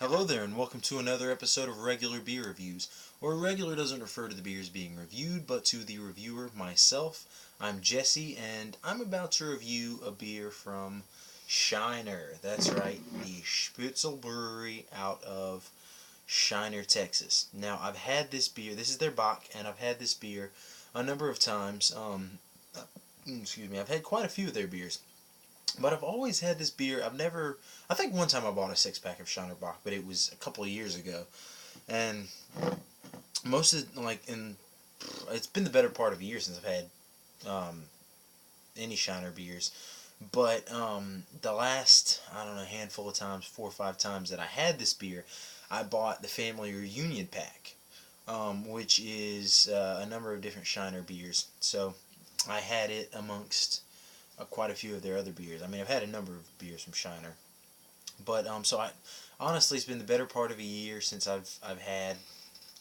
Hello there, and welcome to another episode of Regular Beer Reviews, where regular doesn't refer to the beers being reviewed, but to the reviewer, myself. I'm Jesse, and I'm about to review a beer from Shiner. That's right, the Spoetzl Brewery out of Shiner, Texas. Now, I've had this beer, this is their Bock, and I've had this beer a number of times. I've had quite a few of their beers. But I've always had this beer. I think one time I bought a six pack of Shiner Bock, but it was a couple of years ago. And most of, it's been the better part of a year since I've had um, any Shiner beers. But the last, I don't know, handful of times, 4 or 5 times that I had this beer, I bought the Family Reunion Pack, which is a number of different Shiner beers. So I had it amongst quite a few of their other beers. I mean, I've had a number of beers from Shiner, but so I honestly, it's been the better part of a year since I've had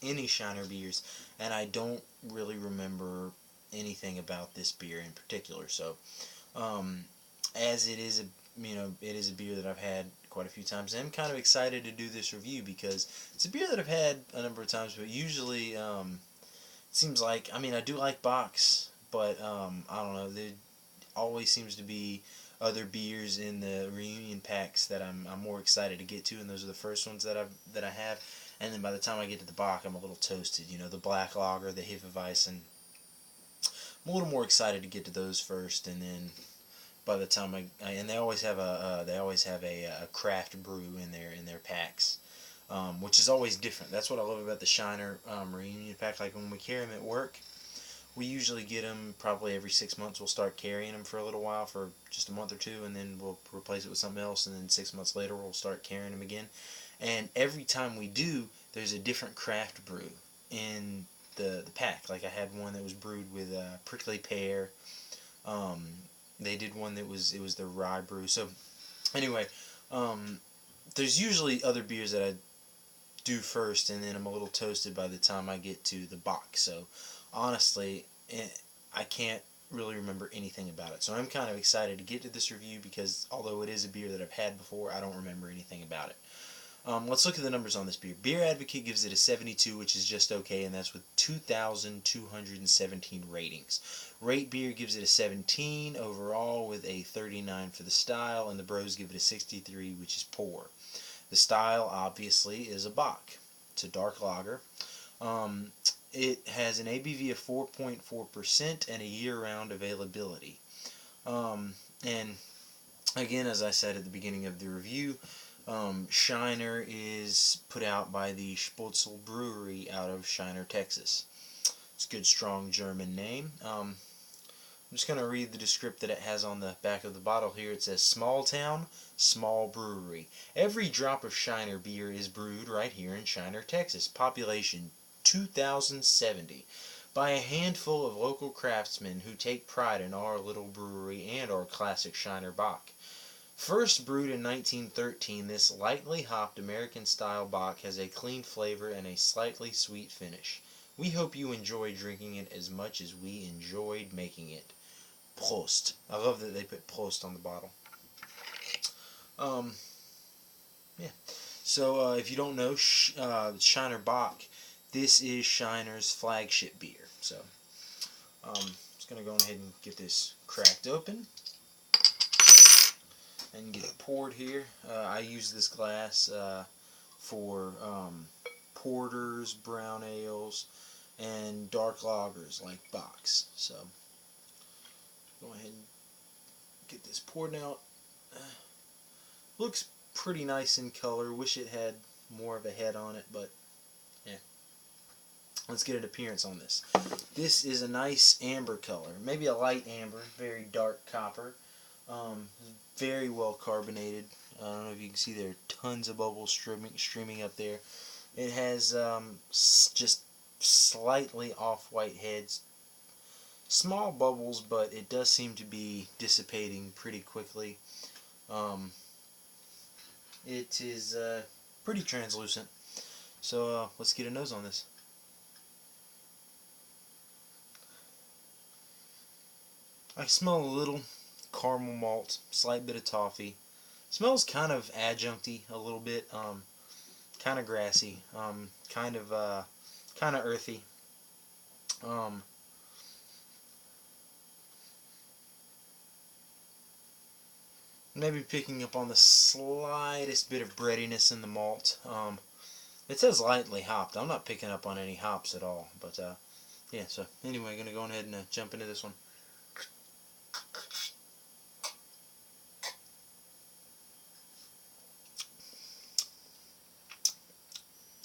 any Shiner beers, and I don't really remember anything about this beer in particular. So, um, as it is it is a beer that I've had quite a few times. I'm kind of excited to do this review because it's a beer that I've had a number of times, but usually it seems like, I mean, I do like Bocks, but I don't know, there always seems to be other beers in the reunion packs that I'm more excited to get to, and those are the first ones that I have. And then by the time I get to the Bock, I'm a little toasted. You know, the black lager, the Hefeweizen. I'm a little more excited to get to those first, and then by the time and they always have a craft brew in their packs, which is always different. That's what I love about the Shiner reunion pack. Like when we carry them at work, we usually get them probably every 6 months. We'll start carrying them for a little while, for just a month or two, and then we'll replace it with something else, and then 6 months later we'll start carrying them again. And every time we do, there's a different craft brew in the pack. Like I had one that was brewed with prickly pear. Um, they did one that was the rye brew. So anyway, um, there's usually other beers that I do first, and then I'm a little toasted by the time I get to the box. So honestly, I can't really remember anything about it. So I'm kind of excited to get to this review because although it is a beer that I've had before, I don't remember anything about it. Let's look at the numbers on this beer. Beer Advocate gives it a 72, which is just okay, and that's with 2,217 ratings. Rate Beer gives it a 17 overall with a 39 for the style, and the Bros give it a 63, which is poor. The style, obviously, is a Bock. It's a dark lager. It has an ABV of 4.4% and a year-round availability. And again, as I said at the beginning of the review, Shiner is put out by the Spoetzl Brewery out of Shiner, Texas. It's a good, strong German name. I'm just going to read the description that it has on the back of the bottle here. It says, "Small town, small brewery. Every drop of Shiner beer is brewed right here in Shiner, Texas. Population 2,070. By a handful of local craftsmen who take pride in our little brewery and our classic Shiner Bock. First brewed in 1913, this lightly hopped American-style Bock has a clean flavor and a slightly sweet finish. We hope you enjoy drinking it as much as we enjoyed making it. Prost." I love that they put Prost on the bottle. Um, yeah. So if you don't know, Shiner Bock, this is Shiner's flagship beer. So just going to go ahead and get this cracked open and get it poured here. I use this glass for porters, brown ales, and dark lagers like Bocks. So go ahead and get this poured out. Looks pretty nice in color. Wish it had more of a head on it, but yeah. Let's get an appearance on this. This is a nice amber color, maybe a light amber, very dark copper. Very well carbonated. I don't know if you can see there are tons of bubbles streaming up there. It has just slightly off-white heads. Small bubbles, but it does seem to be dissipating pretty quickly. It is pretty translucent. So let's get a nose on this. I smell a little caramel malt, slight bit of toffee. Smells kind of adjuncty a little bit. kind of grassy, kind of earthy. Um, Maybe picking up on the slightest bit of breadiness in the malt. It says lightly hopped. I'm not picking up on any hops at all. But yeah, so anyway, going to go ahead and jump into this one.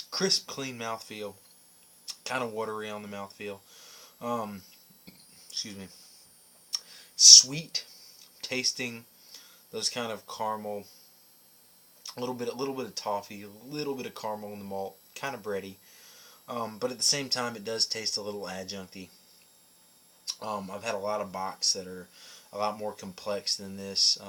Crisp, clean mouthfeel. Kind of watery on the mouthfeel. Um, excuse me. Sweet, tasting those kind of caramel, a little bit of toffee, a little bit of caramel in the malt, kind of bready. But at the same time, it does taste a little adjuncty. I've had a lot of bocks that are a lot more complex than this.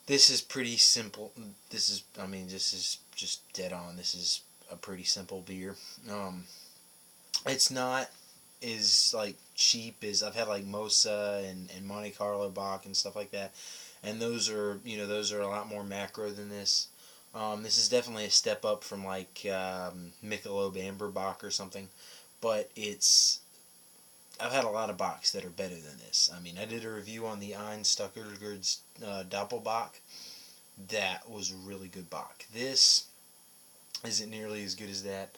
This is pretty simple. This is just dead on. This is a pretty simple beer. It's not as like cheap as I've had like Mosa and Monte Carlo Bock and stuff like that, and those are a lot more macro than this. This is definitely a step up from like Michelob Amber Bock or something, but I've had a lot of Bocks that are better than this. I mean, I did a review on the Einstocker's Doppelbock. That was a really good Bock. This isn't nearly as good as that.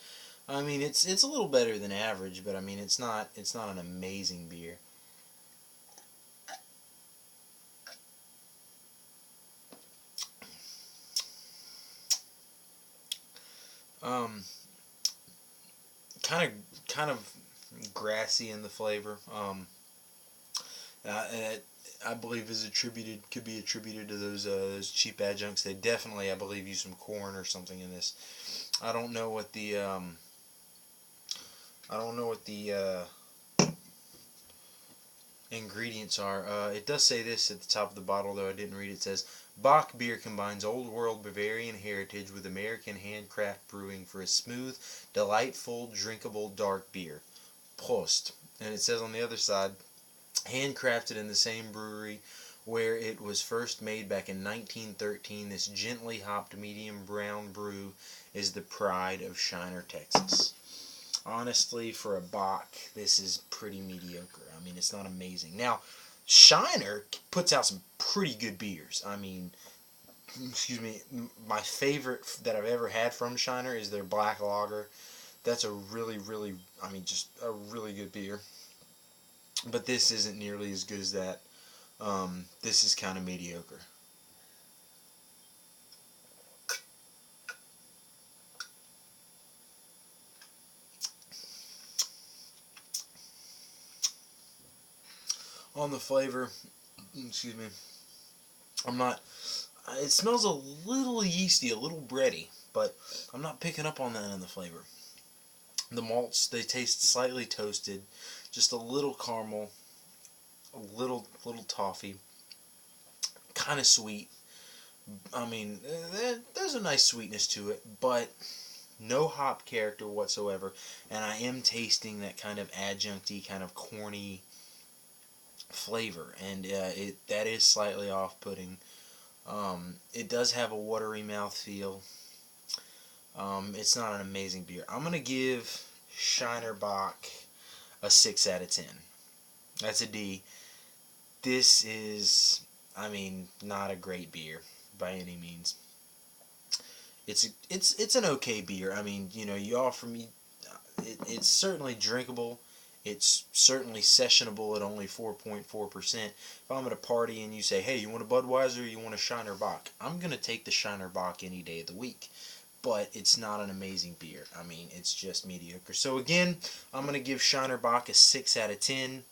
I mean, it's a little better than average, but I mean, it's not an amazing beer. Um, kind of grassy in the flavor. Uh, I believe could be attributed to those cheap adjuncts. They definitely, I believe, use some corn or something in this. I don't know what the I don't know what the ingredients are. It does say this at the top of the bottle, though I didn't read it. It says, Bock beer combines old world Bavarian heritage with American handcraft brewing for a smooth, delightful, drinkable dark beer. Prost. And it says on the other side, handcrafted in the same brewery where it was first made back in 1913, this gently hopped medium brown brew is the pride of Shiner, Texas. Honestly, for a Bock, this is pretty mediocre. I mean, it's not amazing. Now, Shiner puts out some pretty good beers. I mean, excuse me, my favorite that I've ever had from Shiner is their Black Lager. That's a really, I mean, just a really good beer. But this isn't nearly as good as that. This is kind of mediocre. On the flavor, excuse me, I'm not. It smells a little yeasty, a little bready, but I'm not picking up on that in the flavor. The malts, they taste slightly toasted, just a little caramel, a little toffee, kind of sweet. I mean, there's a nice sweetness to it, but no hop character whatsoever. And I am tasting that kind of adjuncty, kind of corny flavor, and that is slightly off-putting. It does have a watery mouth feel. It's not an amazing beer. I'm gonna give Shiner Bock a 6 out of 10. That's a D. This is, I mean, not a great beer by any means. It's an okay beer. I mean, you offer me, it's certainly drinkable. It's certainly sessionable at only 4.4%. If I'm at a party and you say, hey, you want a Budweiser or you want a Shiner Bock? I'm going to take the Shiner Bock any day of the week. But it's not an amazing beer. I mean, it's just mediocre. So again, I'm going to give Shiner Bock a 6 out of 10.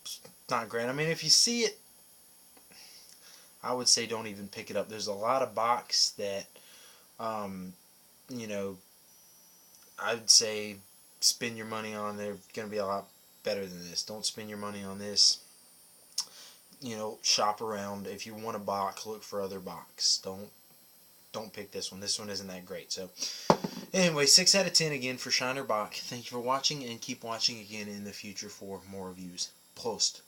It's not great. I mean, if you see it, I would say don't even pick it up. There's a lot of Bocks that, um, you know, I'd say spend your money on. They're going to be a lot better than this. Don't spend your money on this. Shop around. If you want a Bock, look for other Bocks. Don't pick this one. This one isn't that great. So anyway, 6 out of 10 again for Shiner Bock. Thank you for watching, and keep watching again in the future for more reviews. Prost.